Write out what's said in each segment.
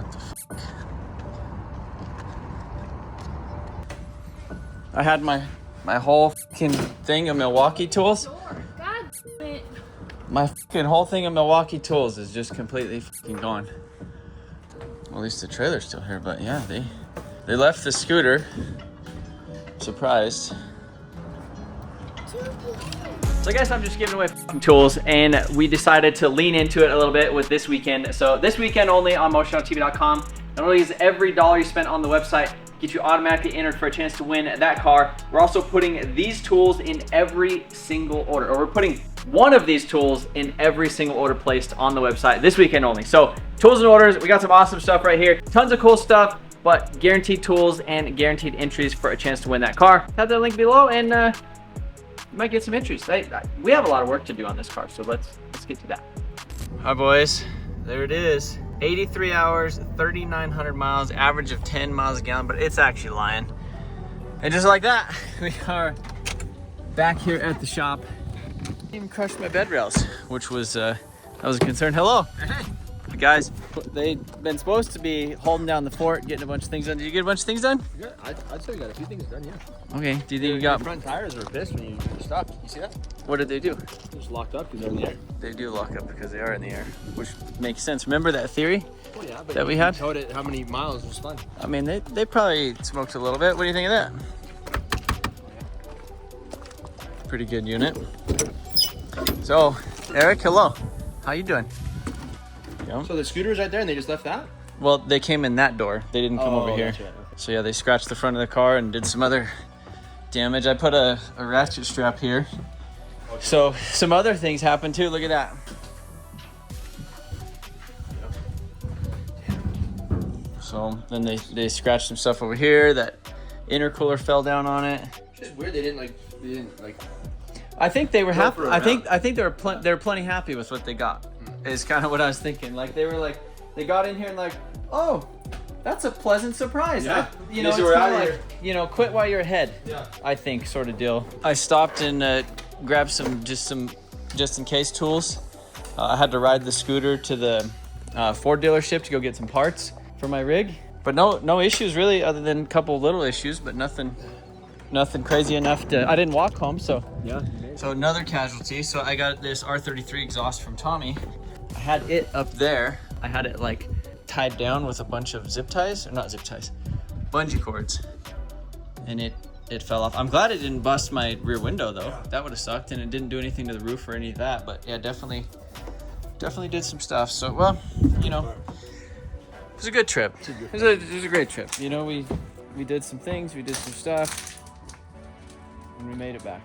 What the fuck? I had my whole fucking thing of Milwaukee tools. God damn it. My fucking whole thing of Milwaukee tools is just completely fucking gone. Well, at least the trailer's still here, but yeah, they left the scooter. Surprised. So I guess I'm just giving away tools, and we decided to lean into it a little bit with this weekend. So this weekend only on motionoutTV.com, not only is every dollar you spent on the website get you automatically entered for a chance to win that car, we're also putting these tools in every single order, or we're putting one of these tools in every single order placed on the website this weekend only. So tools and orders, we got some awesome stuff right here. Tons of cool stuff, but guaranteed tools and guaranteed entries for a chance to win that car. Have that link below, and you might get some entries. We have a lot of work to do on this car, so let's get to that. All right, boys, there it is. 83 hours, 3,900 miles, average of 10 miles a gallon, but it's actually lying. And just like that, we are back here at the shop. I even crushed my bed rails, which was, that was a concern. Hello. Hey. The guys, they've been supposed to be holding down the fort, getting a bunch of things done. Did you get a bunch of things done? Yeah, I'd say we got a few things done, yeah. Okay, do you think you got... Your front tires are pissed when you stop. You see that? What did they do? They're just locked up because they're in the air. They do lock up because they are in the air, which makes sense. Remember that theory Well, yeah, that we had? Towed it how many miles was fun. I mean, they probably smoked a little bit. What do you think of that? Pretty good unit. So, Eric, hello. How you doing? Yep. So the scooter's right there and they just left that? Well, they came in that door. They didn't come over here. That's right. So yeah, they scratched the front of the car and did some other damage. I put a ratchet strap here. Okay. So some other things happened too. Look at that. So then they scratched some stuff over here. That intercooler fell down on it. It's just weird they didn't like I think they were happy. I think they were plenty happy with what they got. Is kind of what I was thinking. Like they were like, they got in here and like, oh, that's a pleasant surprise. Yeah. You know, it's kind of like, you know, quit while you're ahead. Yeah. I think sort of deal. I stopped and grabbed some just in case tools. I had to ride the scooter to the Ford dealership to go get some parts for my rig, but no issues really, other than a couple little issues, but nothing crazy enough to. I didn't walk home, so yeah. So another casualty. So I got this R33 exhaust from Tommy. I had it up there. I had it like tied down with a bunch of zip ties, or not zip ties, bungee cords, and it fell off. I'm glad it didn't bust my rear window though. That would have sucked, and it didn't do anything to the roof or any of that. But yeah, definitely did some stuff. So well, you know, it was a good trip. It was a great trip. You know, we did some things, we did some stuff, and we made it back.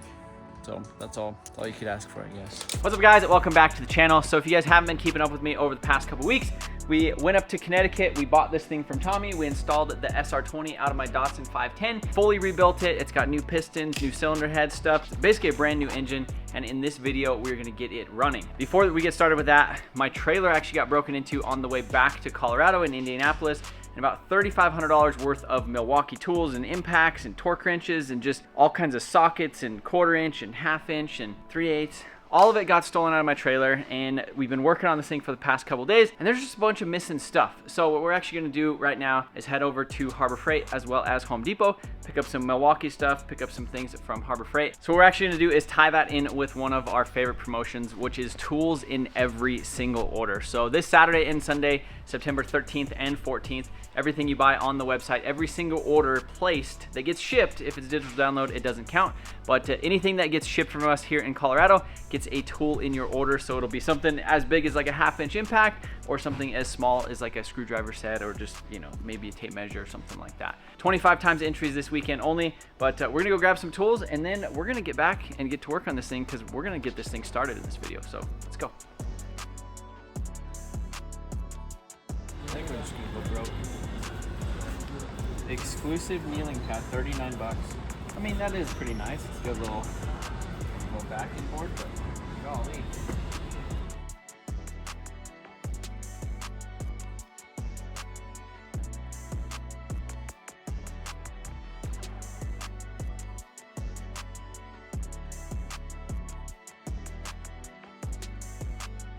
So that's all you could ask for, I guess. What's up, guys? Welcome back to the channel. So if you guys haven't been keeping up with me over the past couple weeks, we went up to Connecticut. We bought this thing from Tommy. We installed the SR20 out of my Datsun 510, fully rebuilt it. It's got new pistons, new cylinder head stuff, basically a brand new engine. And in this video, we're gonna get it running. Before we get started with that, my trailer actually got broken into on the way back to Colorado in Indianapolis. And about $3,500 worth of Milwaukee tools and impacts and torque wrenches and just all kinds of sockets and 1/4 inch and 1/2 inch and 3/8. All of it got stolen out of my trailer, and we've been working on this thing for the past couple days, and there's just a bunch of missing stuff. So what we're actually gonna do right now is head over to Harbor Freight as well as Home Depot, pick up some Milwaukee stuff, pick up some things from Harbor Freight. So what we're actually gonna do is tie that in with one of our favorite promotions, which is tools in every single order. So this Saturday and Sunday, September 13th and 14th, everything you buy on the website, every single order placed that gets shipped, if it's digital download, it doesn't count. But anything that gets shipped from us here in Colorado gets a tool in your order. So it'll be something as big as like a 1/2 inch impact, or something as small as like a screwdriver set, or just, you know, maybe a tape measure or something like that. 25 times entries this weekend only, but we're gonna go grab some tools, and then we're gonna get back and get to work on this thing, because we're gonna get this thing started in this video. So let's go. I think we're just gonna go broke. Exclusive kneeling pad, 39 bucks. I mean, that is pretty nice. It's a good little backing board, but golly.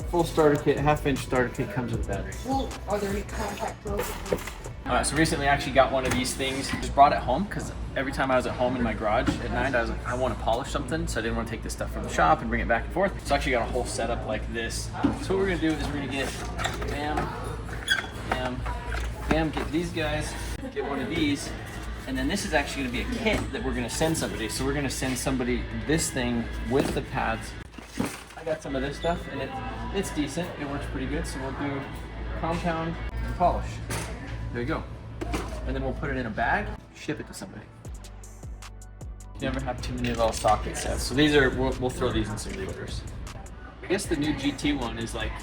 full starter kit, half-inch starter kit comes with batteries. Well, are there any contact pros? So recently I actually got one of these things. Just brought it home because every time I was at home in my garage at night, I was like, I want to polish something, so I didn't want to take this stuff from the shop and bring it back and forth. So I actually got a whole setup like this. So what we're gonna do is we're gonna get bam, bam, bam, get these guys, get one of these, and then this is actually gonna be a kit that we're gonna send somebody. So we're gonna send somebody this thing with the pads. I got some of this stuff and it's decent, it works pretty good. So we'll do compound and polish. There you go. And then we'll put it in a bag, ship it to somebody. You never have too many little socket sets. So these are, we'll throw these in some reloaders. I guess the new GT one is like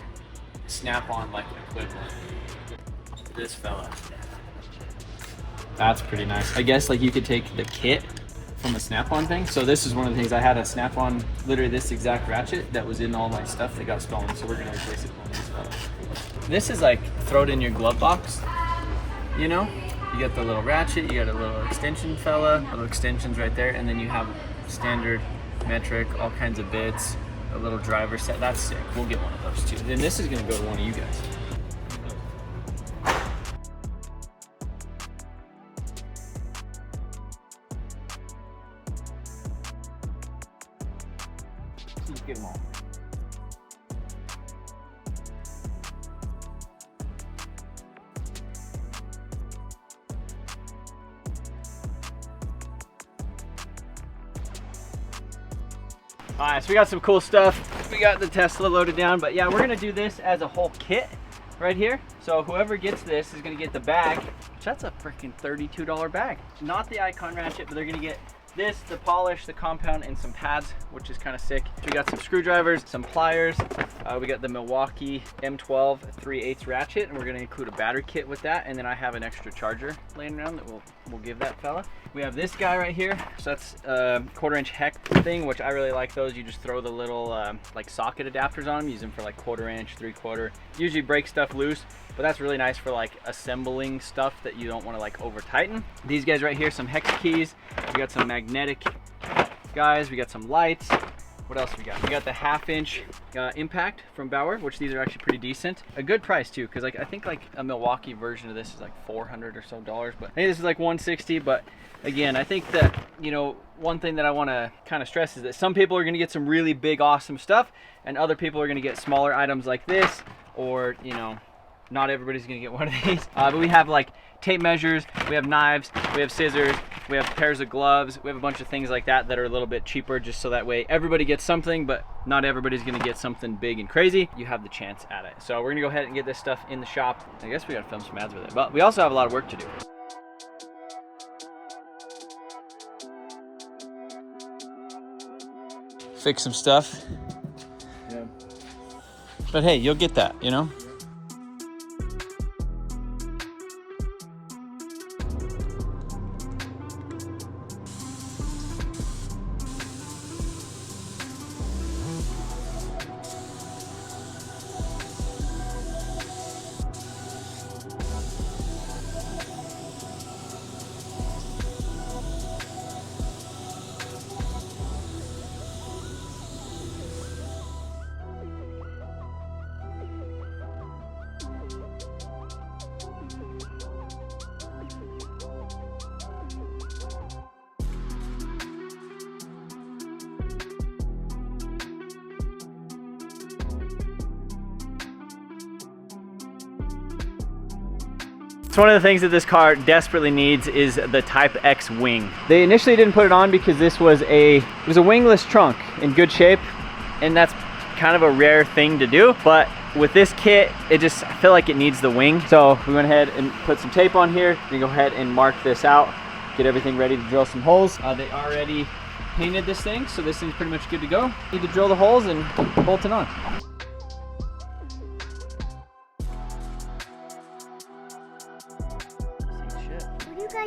snap-on like equivalent to this fella. That's pretty nice. I guess like you could take the kit from a snap-on thing. So this is one of the things, I had a snap-on, literally this exact ratchet that was in all my stuff that got stolen. So we're gonna replace it with this fella. This is like, throw it in your glove box. You know, you got the little ratchet, you got a little extension fella, little extensions right there, and then you have standard, metric, all kinds of bits, a little driver set. That's sick. We'll get one of those too. Then this is gonna go to one of you guys. Let's get them all. All right, so we got some cool stuff. We got the Tesla loaded down, but yeah, we're gonna do this as a whole kit right here. So whoever gets this is gonna get the bag, which that's a freaking $32 bag. Not the Icon ratchet, but they're gonna get this, the polish, the compound, and some pads, which is kind of sick. So we got some screwdrivers, some pliers. We got the Milwaukee M12 3/8 ratchet, and we're gonna include a battery kit with that. And then I have an extra charger laying around that we'll give that fella. We have this guy right here. So that's a 1/4-inch hex thing, which I really like those. You just throw the little like socket adapters on them, use them for like 1/4-inch, 3/4. Usually break stuff loose, but that's really nice for like assembling stuff that you don't want to like over tighten. These guys right here, some hex keys. We got some magnetic guys. We got some lights. What else we got? We got the 1/2-inch impact from Bauer, which these are actually pretty decent. A good price too, because like I think like a Milwaukee version of this is like $400 or so, but I think this is like $160. But again, I think that, you know, one thing that I want to kind of stress is that some people are going to get some really big, awesome stuff, and other people are going to get smaller items like this, or, you know, not everybody's going to get one of these. But we have like tape measures, we have knives, we have scissors, we have pairs of gloves, we have a bunch of things like that that are a little bit cheaper, just so that way everybody gets something, but not everybody's going to get something big and crazy. You have the chance at it. So we're going to go ahead and get this stuff in the shop. I guess we got to film some ads with it, but we also have a lot of work to do. Fix some stuff. Yeah. But hey, you'll get that, you know? So one of the things that this car desperately needs is the Type X wing. They initially didn't put it on because this was a wingless trunk in good shape, and that's kind of a rare thing to do. But with this kit, I feel like it needs the wing. So we went ahead and put some tape on here. We go ahead and mark this out, get everything ready to drill some holes. They already painted this thing, so this thing's pretty much good to go. Need to drill the holes and bolt it on.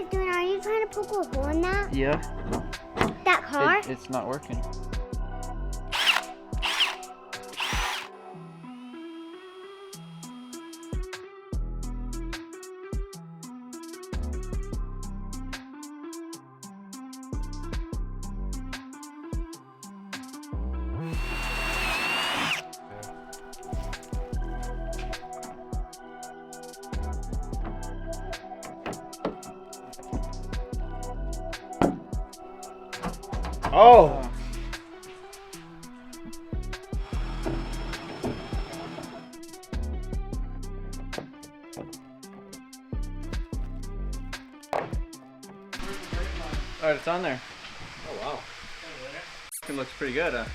Doing? Are you trying to poke a hole in that? Yeah. That car? It's not working. Oh! All right, it's on there. Oh wow. It looks pretty good, huh?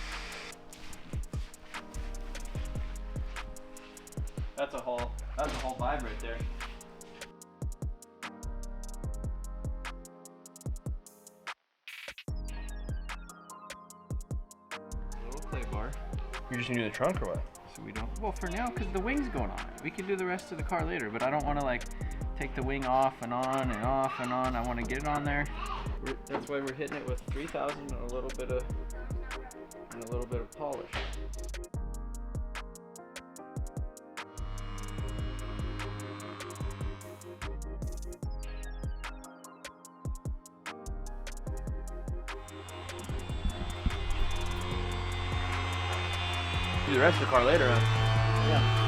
That's a whole vibe right there. Little play bar. You're just gonna do the trunk or what? So we don't, well for now, because the wing's going on it. We can do the rest of the car later, but I don't want to like take the wing off and on and off and on. I want to get it on there. That's why we're hitting it with 3000 and a little bit of polish. Do the rest of the car later, huh? Yeah.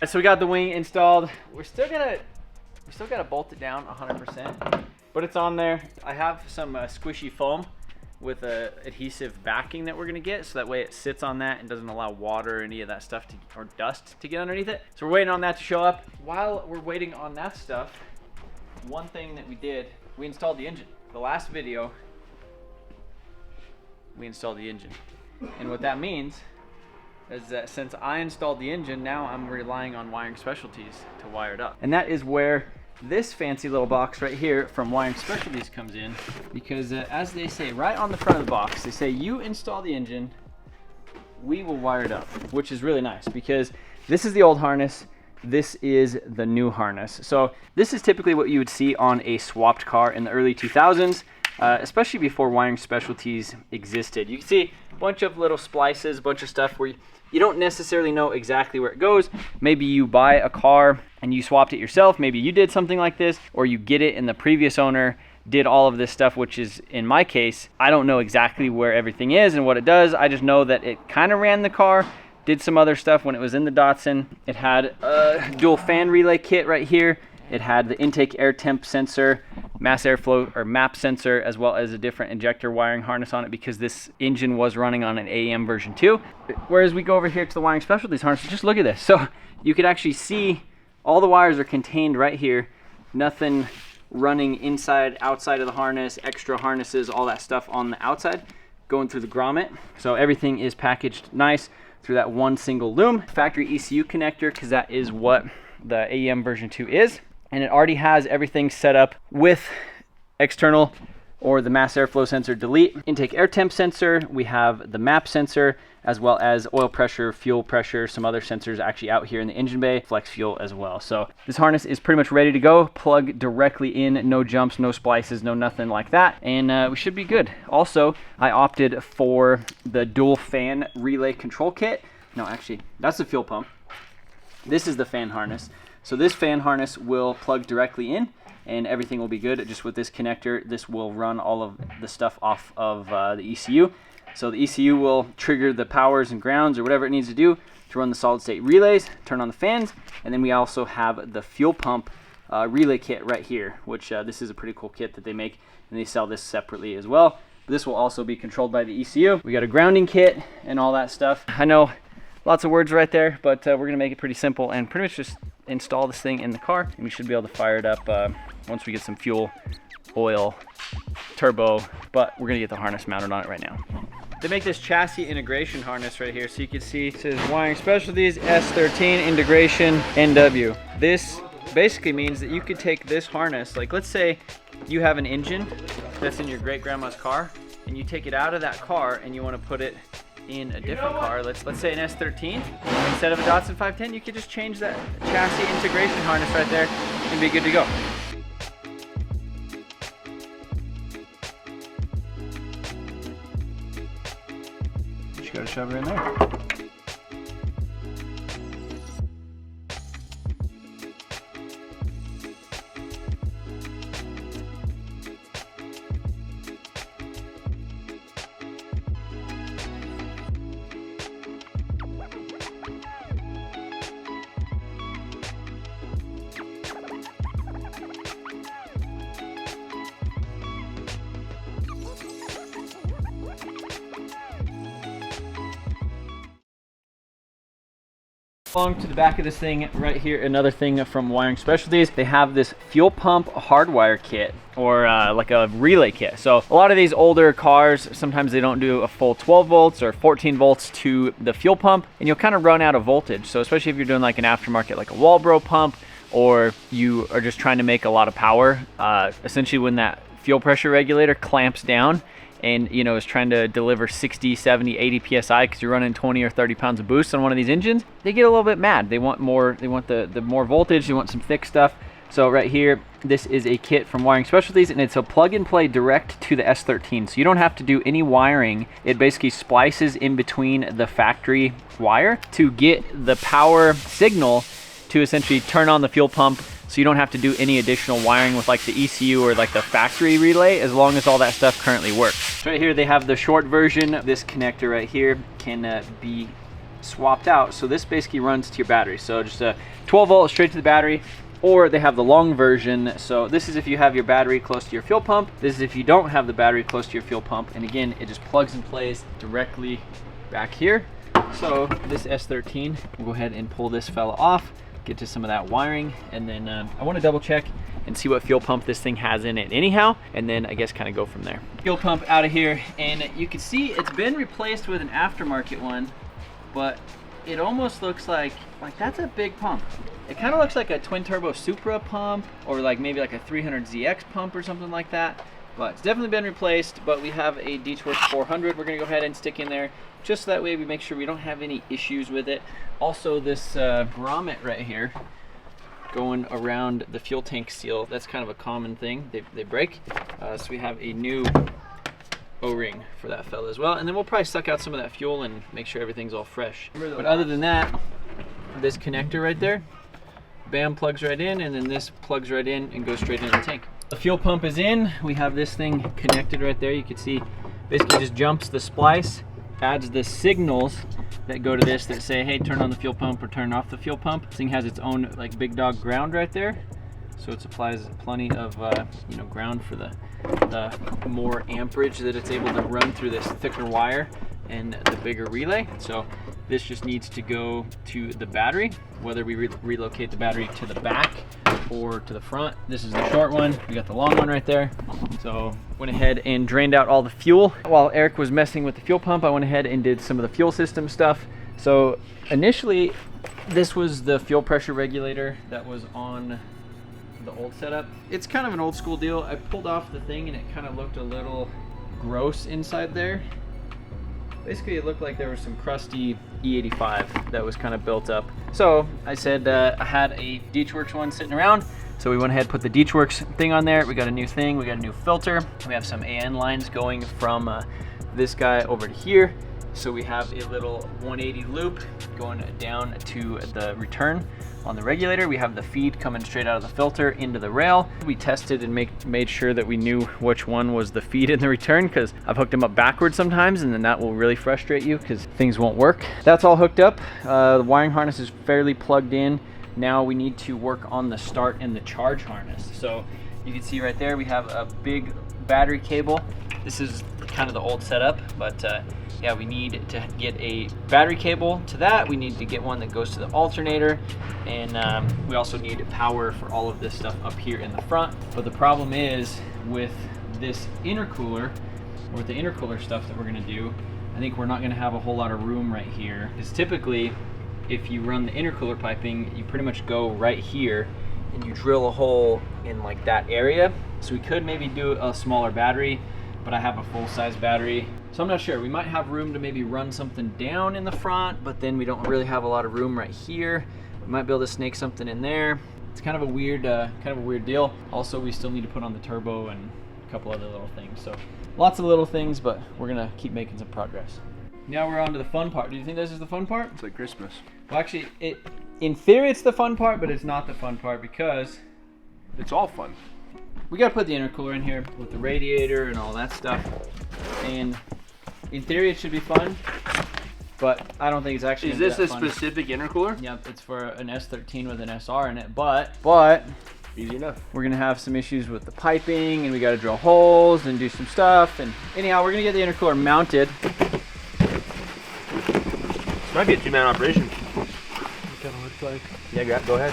So we got the wing installed. We're still gotta bolt it down 100%, but it's on there. I have some squishy foam with a adhesive backing that we're gonna get, so that way it sits on that and doesn't allow water or any of that stuff or dust to get underneath it. So we're waiting on that to show up. While we're waiting on that stuff, one thing that we did, we installed the engine. The last video, we installed the engine, and what that means is that since I installed the engine, now I'm relying on Wiring Specialties to wire it up. And that is where this fancy little box right here from Wiring Specialties comes in, because as they say right on the front of the box, they say you install the engine, we will wire it up, which is really nice because this is the old harness, this is the new harness. So this is typically what you would see on a swapped car in the early 2000s. Especially before Wiring Specialties existed. You can see a bunch of little splices, a bunch of stuff where you don't necessarily know exactly where it goes. Maybe you buy a car and you swapped it yourself. Maybe you did something like this, or you get it and the previous owner did all of this stuff, which is, in my case, I don't know exactly where everything is and what it does. I just know that it kind of ran the car, did some other stuff when it was in the Datsun. It had a dual fan relay kit right here. It had the intake air temp sensor, mass airflow or MAP sensor, as well as a different injector wiring harness on it because this engine was running on an AEM version 2. Whereas we go over here to the Wiring Specialties harness, just look at this. So you could actually see all the wires are contained right here. Nothing running inside, outside of the harness, extra harnesses, all that stuff on the outside going through the grommet. So everything is packaged nice through that one single loom. Factory ECU connector, because that is what the AEM version 2 is. And it already has everything set up with external or the mass airflow sensor delete, intake air temp sensor. We have the MAP sensor, as well as oil pressure, fuel pressure, some other sensors actually out here in the engine bay, flex fuel as well. So this harness is pretty much ready to go. Plug directly in, no jumps, no splices, no nothing like that. And we should be good. Also, I opted for the dual fan relay control kit. No, actually, that's the fuel pump. This is the fan harness. So this fan harness will plug directly in and everything will be good. Just with this connector, this will run all of the stuff off of the ECU. So the ECU will trigger the powers and grounds or whatever it needs to do to run the solid state relays, turn on the fans, and then we also have the fuel pump relay kit right here, which this is a pretty cool kit that they make, and they sell this separately as well. This will also be controlled by the ECU. We got a grounding kit and all that stuff. I know lots of words right there, but we're gonna make it pretty simple and pretty much just install this thing in the car, and we should be able to fire it up once we get some fuel, oil, turbo, but we're gonna get the harness mounted on it right now. They make this chassis integration harness right here, so you can see it says Wiring Specialties S13 Integration NW. This basically means that you could take this harness, like let's say you have an engine that's in your great grandma's car, and you take it out of that car and you want to put it in a different car, let's say an S13, instead of a Datsun 510, you could just change that chassis integration harness right there and be good to go. Just gotta shove her in there. Along to the back of this thing right here, another thing from Wiring Specialties, they have this fuel pump hardwire kit, or like a relay kit. So a lot of these older cars, sometimes they don't do a full 12 volts or 14 volts to the fuel pump, and you'll kind of run out of voltage. So especially if you're doing like an aftermarket, like a Walbro pump, or you are just trying to make a lot of power, essentially when that fuel pressure regulator clamps down and is trying to deliver 60, 70, 80 psi because you're running 20 or 30 pounds of boost on one of these engines, they get a little bit mad. They want more, they want the more voltage, they want some thick stuff. So right here, this is a kit from Wiring Specialties, and it's a plug and play direct to the S13. So you don't have to do any wiring. It basically splices in between the factory wire to get the power signal to essentially turn on the fuel pump, so you don't have to do any additional wiring with like the ECU or like the factory relay, as long as all that stuff currently works. So right here they have the short version. This connector right here can be swapped out. So this basically runs to your battery. So just a 12 volt straight to the battery, or they have the long version. So this is if you have your battery close to your fuel pump. This is if you don't have the battery close to your fuel pump. And again, it just plugs and plays directly back here. So this S13, we'll go ahead and pull this fella off, get to some of that wiring, and then I want to double check and see what fuel pump this thing has in it anyhow, and then I guess kind of go from there. Fuel pump out of here, and you can see it's been replaced with an aftermarket one, but it almost looks like that's a big pump. It kind of looks like a twin turbo Supra pump, or like maybe like a 300ZX pump or something like that. But it's definitely been replaced, but we have a D-Torch 400 we're gonna go ahead and stick in there, just so that way we make sure we don't have any issues with it. Also this grommet right here, going around the fuel tank seal, that's kind of a common thing, they break. So we have a new O-ring for that fella as well, and then we'll probably suck out some of that fuel and make sure everything's all fresh. But other than that, this connector right there, bam, plugs right in, and then this plugs right in and goes straight into the tank. The fuel pump is in. We have this thing connected right there. You can see basically just jumps the splice, adds the signals that go to this that say, hey, turn on the fuel pump or turn off the fuel pump. This thing has its own like big dog ground right there, so it supplies plenty of ground for the more amperage that it's able to run through this thicker wire and the bigger relay. So this just needs to go to the battery, whether we relocate the battery to the back or to the front. This is the short one. We got the long one right there. So went ahead and drained out all the fuel. While Eric was messing with the fuel pump, I went ahead and did some of the fuel system stuff. So initially, this was the fuel pressure regulator that was on the old setup. It's kind of an old school deal. I pulled off the thing and it kind of looked a little gross inside there. Basically, it looked like there was some crusty E85 that was kind of built up. So I said I had a D-Works one sitting around, so we went ahead and put the D-Works thing on there. We got a new thing, we got a new filter. We have some AN lines going from this guy over to here. So we have a little 180 loop going down to the return on the regulator. We have the feed coming straight out of the filter into the rail. We tested and made sure that we knew which one was the feed and the return, because I've hooked them up backwards sometimes, and then that will really frustrate you because things won't work. That's all hooked up. The wiring harness is fairly plugged in. Now we need to work on the start and the charge harness. So you can see right there we have a big battery cable. This is kind of the old setup, but yeah, we need to get a battery cable to that. We need to get one that goes to the alternator, and we also need power for all of this stuff up here in the front. But the problem is with this intercooler, or with the intercooler stuff that we're gonna do, I think we're not gonna have a whole lot of room right here. Because typically, if you run the intercooler piping, you pretty much go right here and you drill a hole in like that area. So we could maybe do a smaller battery, but I have a full-size battery. So I'm not sure. We might have room to maybe run something down in the front, but then we don't really have a lot of room right here. We might be able to snake something in there. It's kind of a weird deal. Also, we still need to put on the turbo and a couple other little things. So lots of little things, but we're gonna keep making some progress. Now we're on to the fun part. Do you think this is the fun part? It's like Christmas. Well, actually, in theory it's the fun part, but it's not the fun part because It's all fun. we gotta put the intercooler in here with the radiator and all that stuff. And in theory it should be fun, but I don't think it's actually Is gonna this be a that fun. specific intercooler? Yep, it's for an S13 with an SR in it, but Easy enough. we're gonna have some issues with the piping, and we gotta drill holes and do some stuff. And anyhow, we're gonna get the intercooler mounted. This might be a two-man operation. What kind of looks like? Yeah, go ahead.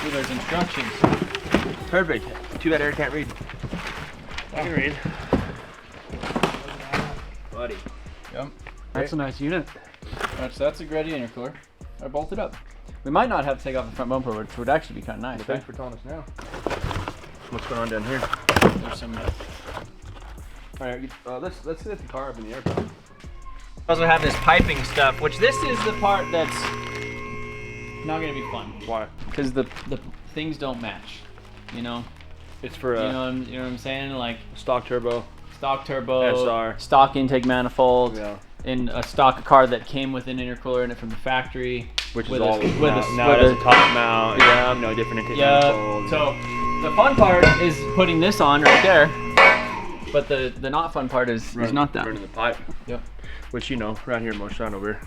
Ooh, there's instructions. Perfect. Too bad Eric can't read. I can read. Buddy. Yep. That's a nice unit. That's a GREDDY intercooler. I bolted up. We might not have to take off the front bumper, which would actually be kind of nice. Well, Right? thanks for telling us now. What's going on down here? There's some. All right, let's get the car up in the air. Pal. Also have this piping stuff, which this is the part that's not gonna be fun. Why? Because the things don't match. You know. It's for You know what I'm saying? Like stock turbo. stock turbo, SR. stock intake manifold, Yeah. in a stock car that came with an intercooler in it from the factory. Which with is all now it has a top mount. Yeah. No different intake Yeah. manifold. So the fun part is putting this on right there, but the not fun part is not that. Running the pipe. Yep. Which around here, most around over here,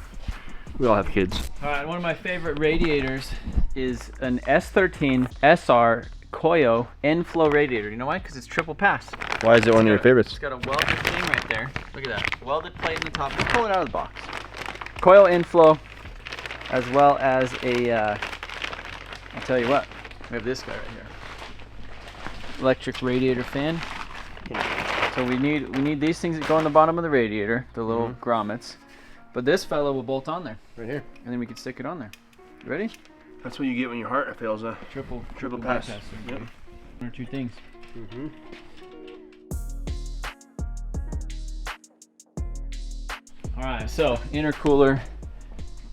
we all have kids. All right, one of my favorite radiators is an S13 SR Koyo end-flow radiator. You know why? Because it's triple pass. Why is it one of your favorites? It's got a welded thing right there. Look at that. Welded plate in the top. Let's pull it out of the box. Koyo inflow, as well as a, I'll tell you what, we have this guy right here. Electric radiator fan. So we need these things that go on the bottom of the radiator, the little grommets. But this fellow will bolt on there. Right here. And then we can stick it on there. You ready? That's what you get when your heart fails. Triple pass. Yep. One or two things. Mm-hmm. All right, so intercooler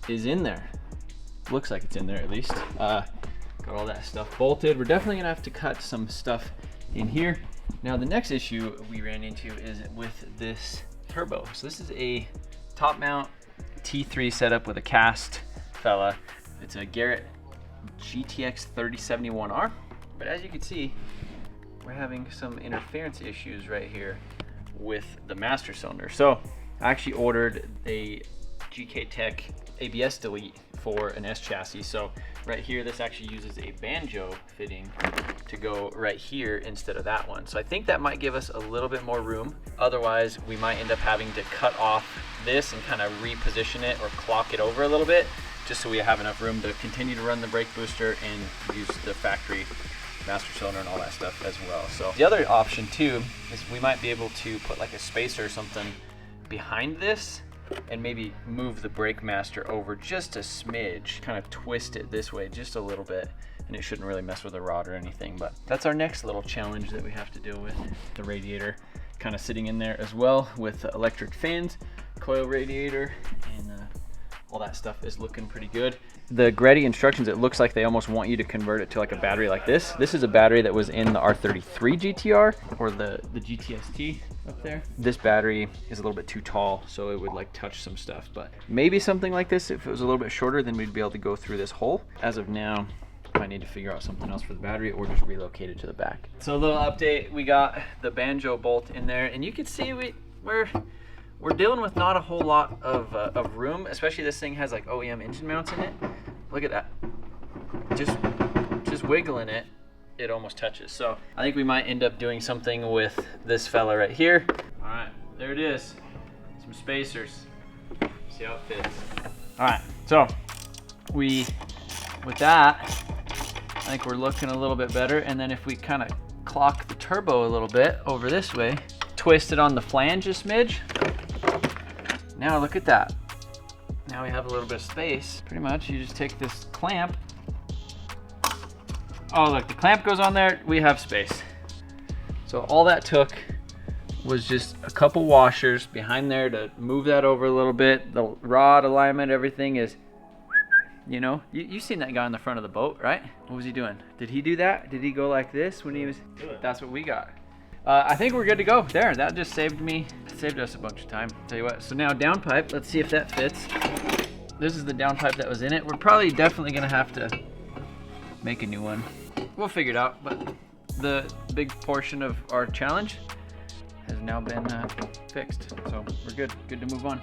is in there. Looks like it's in there at least. Got all that stuff bolted. We're definitely gonna have to cut some stuff in here. Now the next issue we ran into is with this turbo. So this is a top mount T3 setup with a cast fella. It's a Garrett GTX 3071R. But as you can see, we're having some interference issues right here with the master cylinder. So I actually ordered a GK Tech ABS delete for an S chassis. So right here, this actually uses a banjo fitting to go right here instead of that one. So I think that might give us a little bit more room. Otherwise, we might end up having to cut off this and kind of reposition it or clock it over a little bit, just so we have enough room to continue to run the brake booster and use the factory master cylinder and all that stuff as well. So the other option too is we might be able to put like a spacer or something behind this and maybe move the brake master over just a smidge, kind of twist it this way just a little bit, and it shouldn't really mess with the rod or anything. But that's our next little challenge that we have to deal with. The radiator kind of sitting in there as well with electric fans, coil radiator, and all that stuff is looking pretty good. The GREDDY instructions, it looks like they almost want you to convert it to like a battery like this. This is a battery that was in the R33 GTR or the GTST up there. This battery is a little bit too tall, so it would like touch some stuff. But maybe something like this, if it was a little bit shorter, then we'd be able to go through this hole. As of now, I need to figure out something else for the battery or just relocate it to the back. So a little update, we got the banjo bolt in there, and you can see we're dealing with not a whole lot of room, especially this thing has like OEM engine mounts in it. Look at that. Just wiggling it, it almost touches. So I think we might end up doing something with this fella right here. All right, there it is. Some spacers. See how it fits. All right, so we with that, I think we're looking a little bit better. And then if we kind of clock the turbo a little bit over this way, twist it on the flange a smidge. Now look at that. Now we have a little bit of space. Pretty much, you just take this clamp. Oh, look, the clamp goes on there, we have space. So all that took was just a couple washers behind there to move that over a little bit. The rod alignment, everything is, you know, you've seen that guy on the front of the boat, right? What was he doing? Did he do that? Did he go like this when he was? That's what we got. I think we're good to go there. That just saved us a bunch of time. Tell you what, so now downpipe, let's see if that fits. This is the downpipe that was in it. We're probably definitely gonna have to make a new one. We'll figure it out, but the big portion of our challenge has now been fixed. So we're good to move on.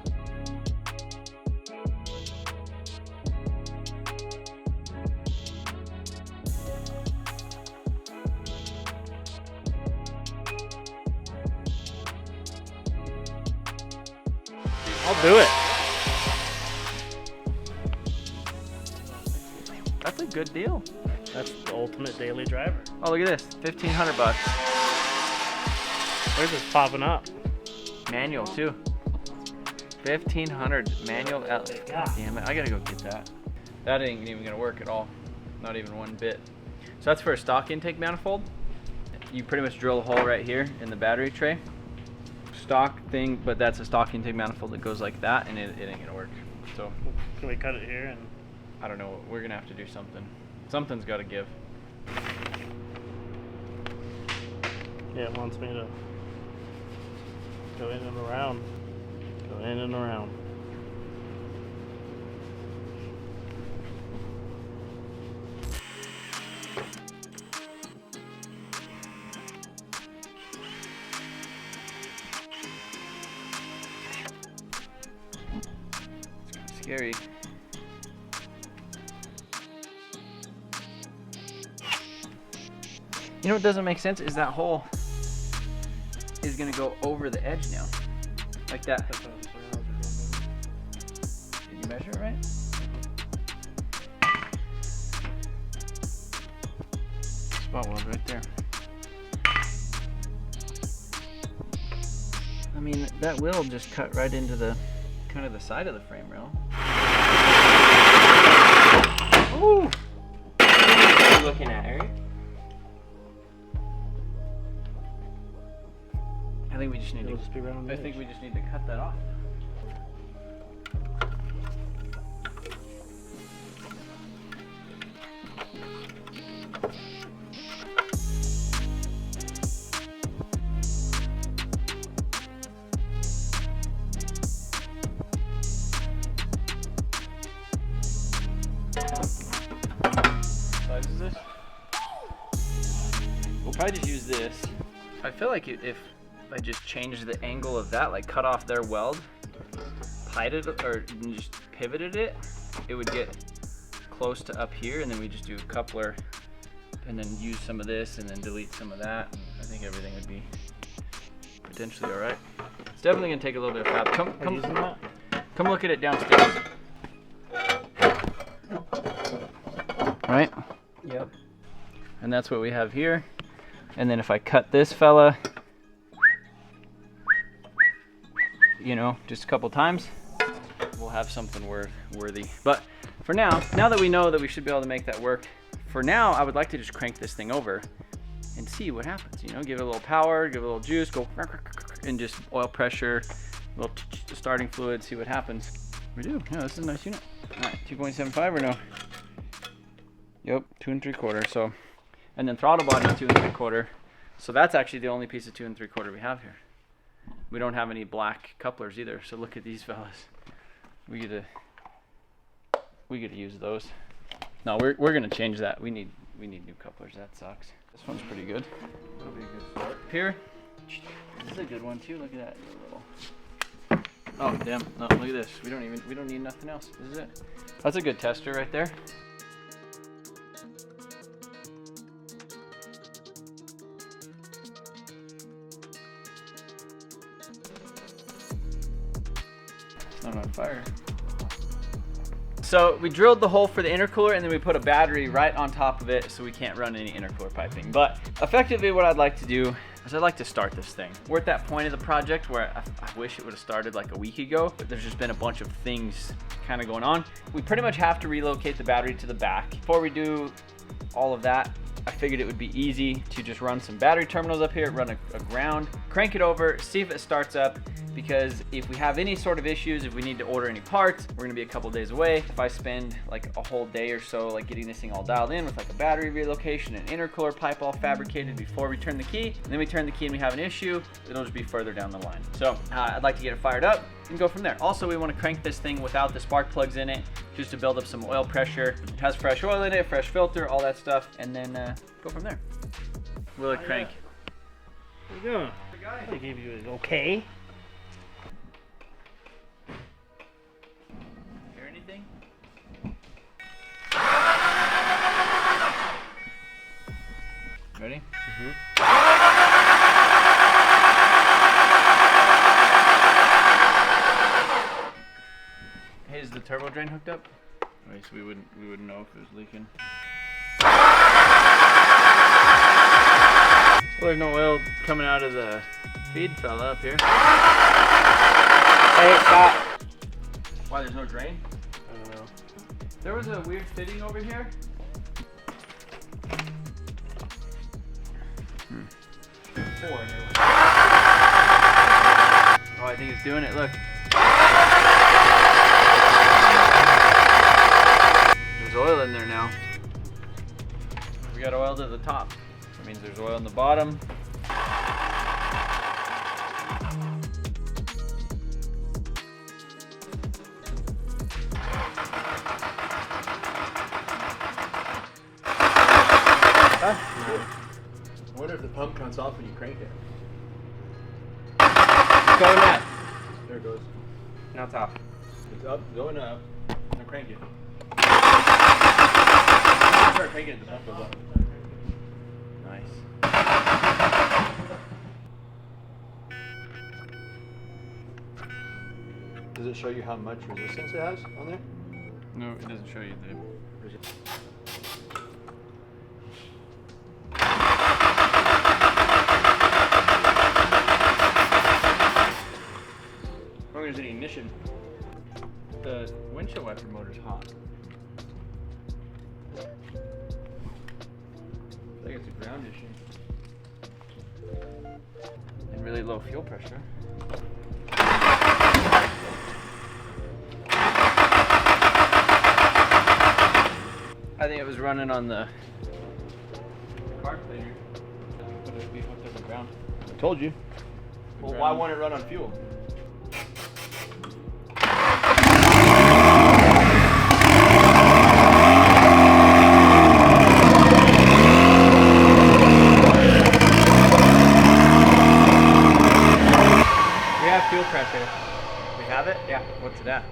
I'll do it. That's a good deal. That's the ultimate daily driver. Oh, look at this, 1,500 bucks. Where's this popping up? Manual too. 1,500 manual. God damn it, I gotta go get that. That ain't even gonna work at all. Not even one bit. So that's for a stock intake manifold. You pretty much drill a hole right here in the battery tray. Stock thing, but that's a stock intake manifold that goes like that, and it ain't gonna work. So can we cut it here? And I don't know. We're gonna have to do something. Something's got to give. Yeah, it wants me to go in and around. Go in and around. It's kind of scary. You know what doesn't make sense is that hole is gonna go over the edge now, like that. Did you measure it right? Spot weld right there. I mean, that will just cut right into the kind of the side of the frame rail. Ooh! What are you looking at, Eric? I think we just need It'll just be right on the I think edge. we just need to cut that off. Size is this? We'll probably just use this. I feel like if I just change the angle of that, like cut off their weld, pited or just pivoted it, it would get close to up here, and then we just do a coupler and then use some of this and then delete some of that. I think everything would be potentially all right. It's definitely gonna take a little bit of fab. Come look at it downstairs. Right? Yep. And that's what we have here. And then if I cut this fella, you know, just a couple times, we'll have something worthy. But for now that we know that we should be able to make that work, for now, I would like to just crank this thing over and see what happens. You know, give it a little power, give it a little juice, go and just oil pressure, a little starting fluid, see what happens. We do. Yeah, this is a nice unit. All right, 2.75 or no? Yep, 2 3/4. So, and then throttle body 2 3/4. So that's actually the only piece of 2 3/4 we have here. We don't have any black couplers either. So look at these fellas. We get to use those. No, we're gonna change that. We need new couplers. That sucks. This one's pretty good. That'll be a good start. Here, this is a good one too. Look at that little. Oh damn! No, look at this. We don't need nothing else. This is it. That's a good tester right there. It's not on fire. So we drilled the hole for the intercooler and then we put a battery right on top of it so we can't run any intercooler piping. But effectively what I'd like to do is I'd like to start this thing. We're at that point of the project where I wish it would have started like a week ago, but there's just been a bunch of things kind of going on. We pretty much have to relocate the battery to the back. Before we do all of that, I figured it would be easy to just run some battery terminals up here, run a ground, crank it over, see if it starts up, because if we have any sort of issues, if we need to order any parts, we're gonna be a couple days away. If I spend like a whole day or so like getting this thing all dialed in with like a battery relocation and intercooler pipe all fabricated before we turn the key, and then we turn the key and we have an issue, it'll just be further down the line. So I'd like to get it fired up and go from there. Also, we want to crank this thing without the spark plugs in it, just to build up some oil pressure. It has fresh oil in it, fresh filter, all that stuff, and then go from there. Will it crank? What are you doing? I gave you an okay. Hear anything? Ready? Hey, is the turbo drain hooked up? Okay, so we wouldn't know if it was leaking. Well, there's no oil coming out of the feed fella up here. Hey, stop. Why, there's no drain? I don't know. There was a weird fitting over here. Oh, I think it's doing it, look. There's oil in there now. We got oil to the top. That means there's oil in the bottom. I wonder if the pump comes off when you crank it. Going up. There it goes. Now it's off. It's up, going up. Now crank it. Start cranking it, the pump goes up. Nice. Does it show you how much resistance it has on there? No, it doesn't show you the... As long as there's any ignition. The windshield wiper motor's hot. I think it's a ground issue. And really low fuel pressure. I think it was running on the car cleaner. But it'd be hooked up to ground. I told you. Well, why won't it run on fuel? Fuel pressure. We have it? Yeah. What's it at?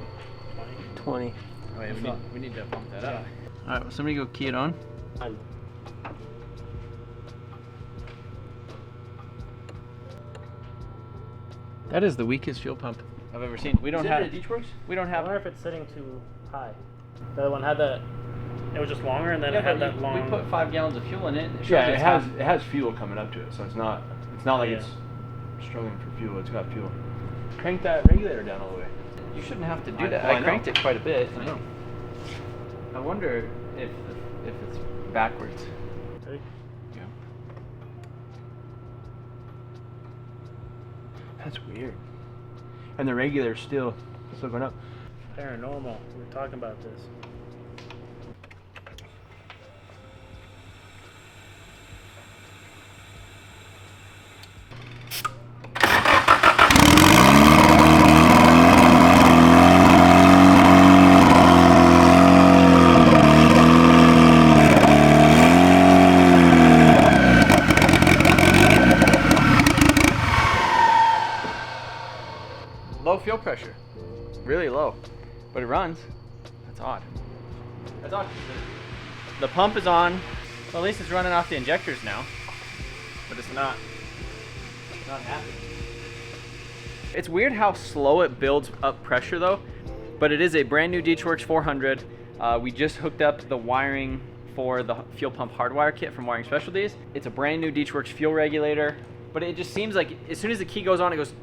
20. Oh, yeah, we need to pump that up. All right, well, somebody go key it on. That is the weakest fuel pump I've ever seen. We don't have. We don't I have. wonder if it's sitting too high. The other one had that. It was just longer, and then it had that long. We put 5 gallons of fuel in it. Yeah, it has fuel coming up to it, so it's not like it's struggling for fuel. It's got fuel. Crank that regulator down all the way. You shouldn't have to do that. Well, I cranked it quite a bit. I know. I wonder if it's backwards. Hey. Yeah. That's weird. And the regulator's still going up. Paranormal. We were talking about this. Low fuel pressure. Really low. But it runs. That's odd. That's odd. The pump is on. Well, at least it's running off the injectors now. But it's not happy. It's weird how slow it builds up pressure though. but it is a brand new DeechWorks 400. We just hooked up the wiring for the fuel pump hardwire kit from Wiring Specialties. It's a brand new DeechWorks fuel regulator, but it just seems like as soon as the key goes on, it goes,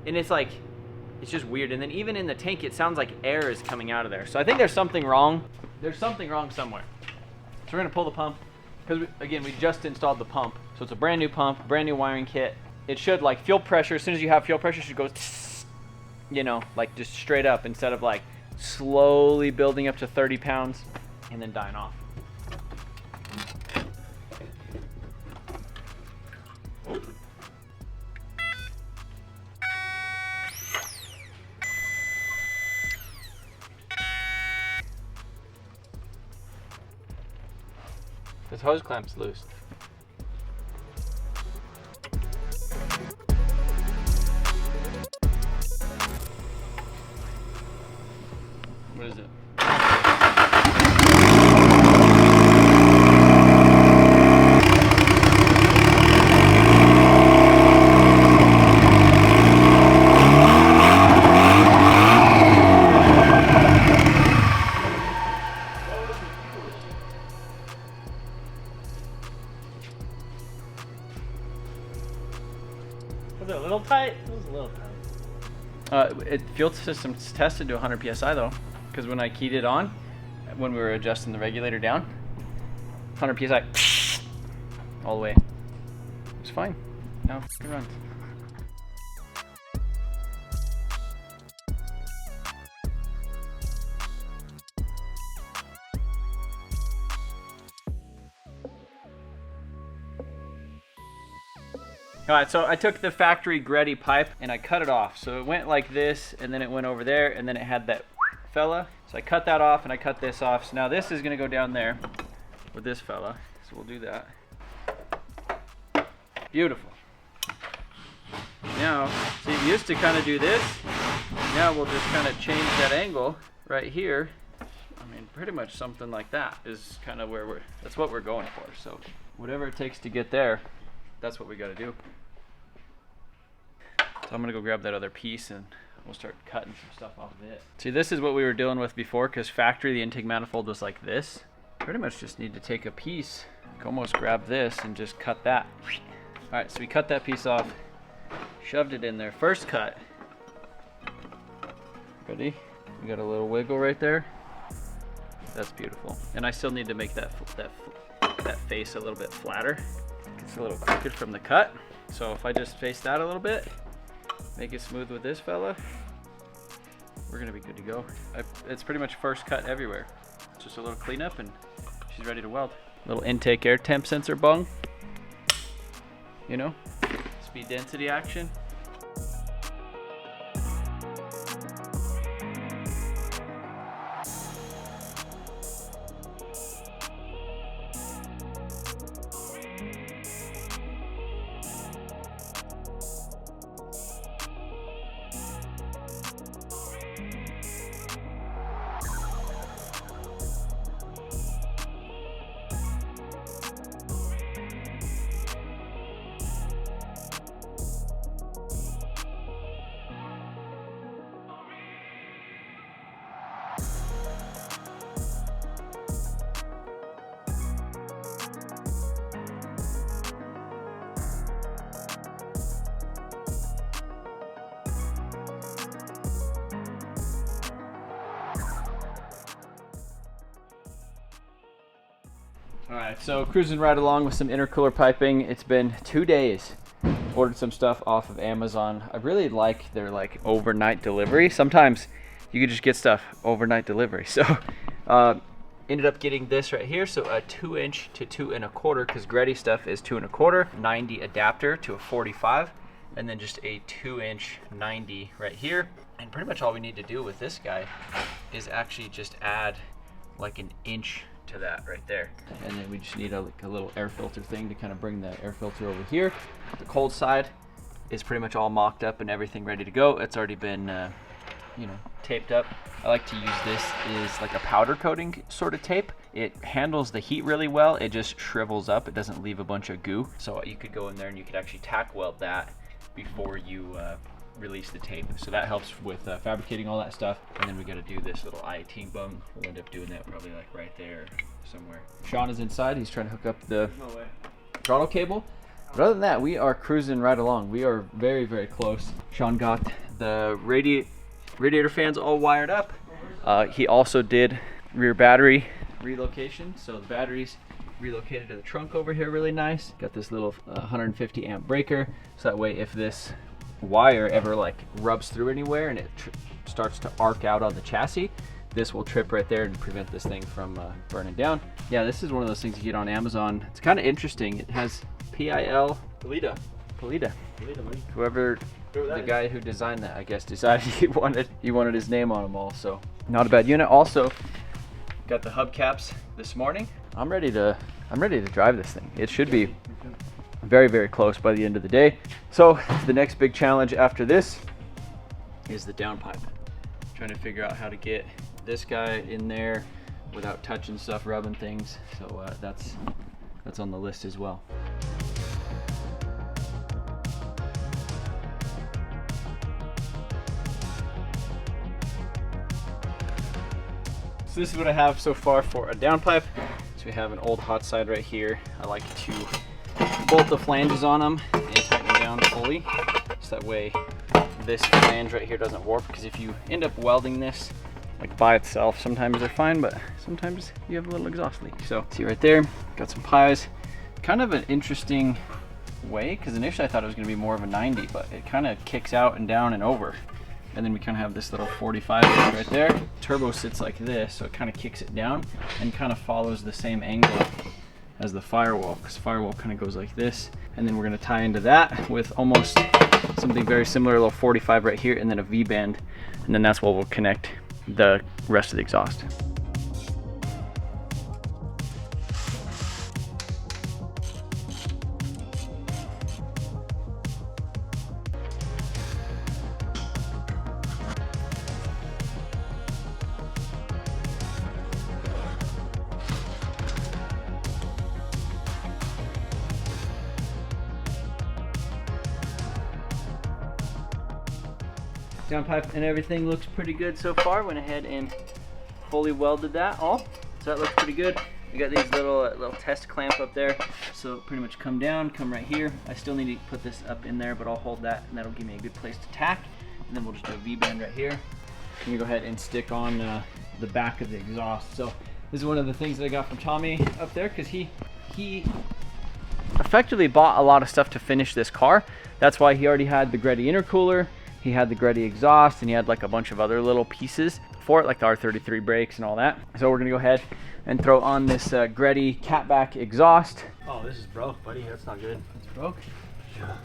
and it's like, it's just weird. And then even in the tank, it sounds like air is coming out of there. So I think there's something wrong. There's something wrong somewhere. So we're gonna pull the pump, because again, we just installed the pump. So it's a brand new pump, brand new wiring kit. It should, like, fuel pressure, as soon as you have fuel pressure, it should go, you know, like just straight up instead of like slowly building up to 30 pounds and then dying off. This hose clamp's loose. What is it? Was it a little tight? It was a little tight. Fuel system's tested to 100 psi though, because when I keyed it on, when we were adjusting the regulator down, 100 psi, all the way. It's fine. Now it runs. All right, so I took the factory GREDDY pipe and I cut it off. So it went like this, and then it went over there, and then it had that fella. So I cut that off and I cut this off. So now this is gonna go down there with this fella. So we'll do that. Beautiful. Now, see, we used to kind of do this. Now we'll just kind of change that angle right here. I mean, pretty much something like that is kind of where that's what we're going for. So whatever it takes to get there, that's what we got to do. So I'm gonna go grab that other piece and we'll start cutting some stuff off of it. See, this is what we were dealing with before, because factory, the intake manifold was like this. Pretty much just need to take a piece, almost grab this and just cut that. All right, so we cut that piece off, shoved it in there. First cut. Ready? We got a little wiggle right there. That's beautiful. And I still need to make that face a little bit flatter. It's a little crooked from the cut. So if I just face that a little bit, make it smooth with this fella, we're gonna be good to go. It's pretty much first cut everywhere. Just a little cleanup and she's ready to weld. Little intake air temp sensor bung. You know, speed density action. All right, so cruising right along with some intercooler piping. It's been 2 days. Ordered some stuff off of Amazon. I really like their overnight delivery. Sometimes you can just get stuff overnight delivery. So ended up getting this right here. So a 2" to 2 1/4, because GREDDY stuff is 2 1/4, 90 adapter to a 45, and then just a 2" 90 right here. And pretty much all we need to do with this guy is actually just add like 1 inch to that right there, and then we just need a little air filter thing to kind of bring the air filter over here. The cold side is pretty much all mocked up and everything ready to go. It's already been you know, taped up. I like to use this is like a powder coating sort of tape. It handles the heat really well. It just shrivels up. It doesn't leave a bunch of goo. So you could go in there and you could actually tack weld that before you release the tape. So that helps with fabricating all that stuff. And then we got to do this little I-18 bung. We'll end up doing that probably like right there somewhere. Sean is inside. He's trying to hook up the throttle cable. But other than that, we are cruising right along. We are very, very close. Sean got the radiator fans all wired up. He also did rear battery relocation. So the batteries relocated to the trunk over here really nice. Got this little 150 amp breaker. So that way if this wire ever like rubs through anywhere and it starts to arc out on the chassis, this will trip right there and prevent this thing from burning down. Yeah, this is one of those things you get on Amazon. It's kind of interesting. It has PIL Polita. Whoever the guy who designed that, I guess, decided he wanted his name on them all. So not a bad unit. Also got the hubcaps this morning. I'm ready to drive this thing. It should be very, very close by the end of the day. So the next big challenge after this is the downpipe. Trying to figure out how to get this guy in there without touching stuff, rubbing things. So that's on the list as well. So this is what I have so far for a downpipe. So we have an old hot side right here. I like to bolt the flanges on them and tighten them down fully. So that way this flange right here doesn't warp, because if you end up welding this like by itself, sometimes they're fine, but sometimes you have a little exhaust leak. So see right there, got some pies. Kind of an interesting way, because initially I thought it was going to be more of a 90, but it kind of kicks out and down and over. And then we kind of have this little 45 right there. Turbo sits like this, so it kind of kicks it down and kind of follows the same angle as the firewall, because firewall kind of goes like this. And then we're going to tie into that with almost something very similar, a little 45 right here, and then a V-band. And then that's what will connect the rest of the exhaust. Downpipe and everything looks pretty good so far. Went ahead and fully welded that all, so that looks pretty good. We got these little test clamp up there, so pretty much come down, come right here. I still need to put this up in there, but I'll hold that, and that'll give me a good place to tack. And then we'll just do a V-band right here. And you go ahead and stick on the back of the exhaust. So this is one of the things that I got from Tommy up there, because he effectively bought a lot of stuff to finish this car. That's why he already had the GREDDY intercooler. He had the GREDDY exhaust, and he had like a bunch of other little pieces for it, like the R33 brakes and all that. So we're gonna go ahead and throw on this GREDDY catback exhaust. Oh, this is broke, buddy. That's not good. It's broke? Yeah.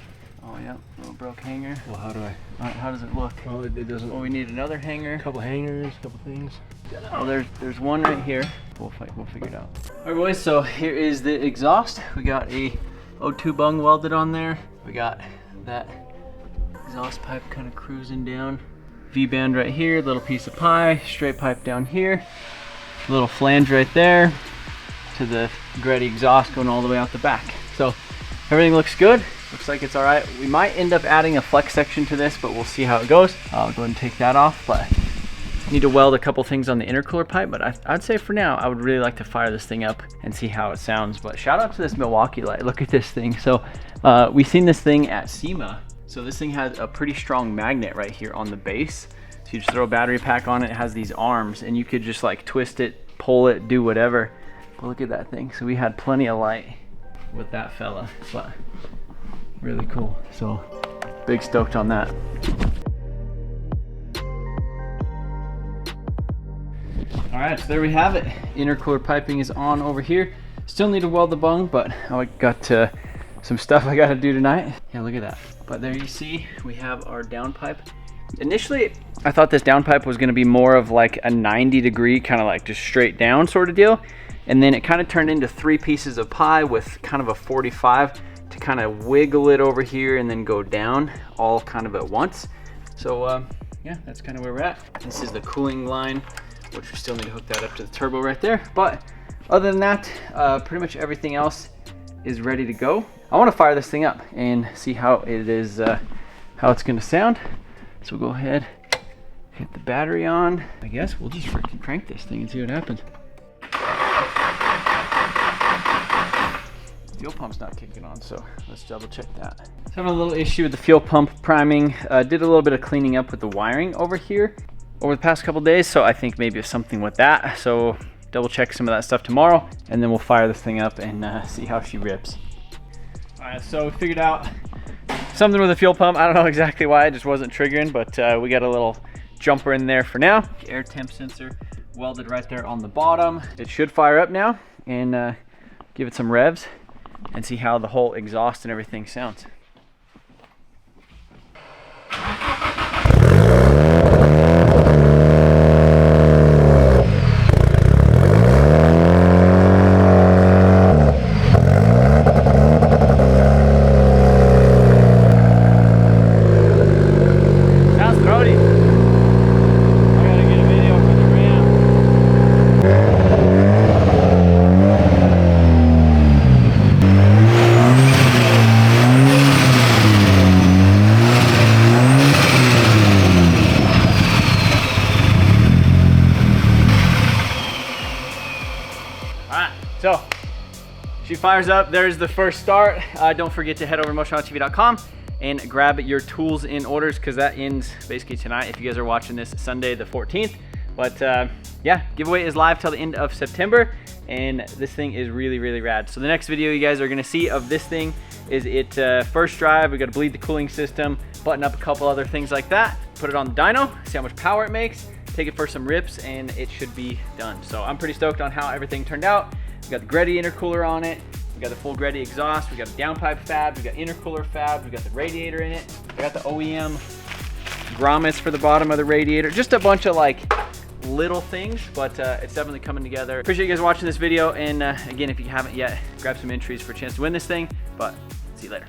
Oh yeah, little broke hanger. Well, how do I? How does it look? Well, it doesn't. Well, we need another hanger. A couple hangers, a couple things. Well, there's one right here. We'll figure it out. All right, boys. So here is the exhaust. We got a O2 bung welded on there. We got that exhaust pipe kind of cruising down. V-band right here, little piece of pie, straight pipe down here, little flange right there to the GREDDY exhaust going all the way out the back. So everything looks good. Looks like it's all right. We might end up adding a flex section to this, but we'll see how it goes. I'll go ahead and take that off, but I need to weld a couple things on the intercooler pipe, but I'd say for now, I would really like to fire this thing up and see how it sounds. But shout out to this Milwaukee light. Look at this thing. So we've seen this thing at SEMA. So this thing has a pretty strong magnet right here on the base. So you just throw a battery pack on it. It has these arms, and you could just like twist it, pull it, do whatever. But look at that thing. So we had plenty of light with that fella, but really cool. So big stoked on that. All right, so there we have it. Intercooler piping is on over here. Still need to weld the bung, but I got some stuff I gotta do tonight. Yeah, look at that. But there you see, we have our downpipe. Initially, I thought this downpipe was gonna be more of like a 90-degree, kind of like just straight down sort of deal. And then it kind of turned into 3 pieces of pie with kind of a 45 to kind of wiggle it over here and then go down all kind of at once. So yeah, that's kind of where we're at. This is the cooling line, which we still need to hook that up to the turbo right there. But other than that, pretty much everything else is ready to go. I want to fire this thing up and see how it is, how it's gonna sound. So we'll go ahead, hit the battery on. I guess we'll just freaking crank this thing and see what happens. Fuel pump's not kicking on, so let's double check that. So having a little issue with the fuel pump priming. Did a little bit of cleaning up with the wiring over here over the past couple days, so I think maybe it's something with that. So double check some of that stuff tomorrow, and then we'll fire this thing up and see how she rips. All right, so we figured out something with the fuel pump. I don't know exactly why it just wasn't triggering, but we got a little jumper in there for now. Air temp sensor welded right there on the bottom. It should fire up now and give it some revs and see how the whole exhaust and everything sounds. So she fires up. There's the first start. Don't forget to head over to motionautotv.com and grab your tools in orders, because that ends basically tonight if you guys are watching this Sunday the 14th. But yeah, giveaway is live till the end of September, and this thing is really, really rad. So the next video you guys are gonna see of this thing is it first drive. We gotta bleed the cooling system, button up a couple other things like that, put it on the dyno, see how much power it makes, take it for some rips, and it should be done. So I'm pretty stoked on how everything turned out. We got the GREDDY intercooler on it. We got the full GREDDY exhaust. We got a downpipe fab. We got intercooler fab. We got the radiator in it. We got the OEM grommets for the bottom of the radiator. Just a bunch of like little things, but it's definitely coming together. Appreciate you guys watching this video. And again, if you haven't yet, grab some entries for a chance to win this thing. But see you later.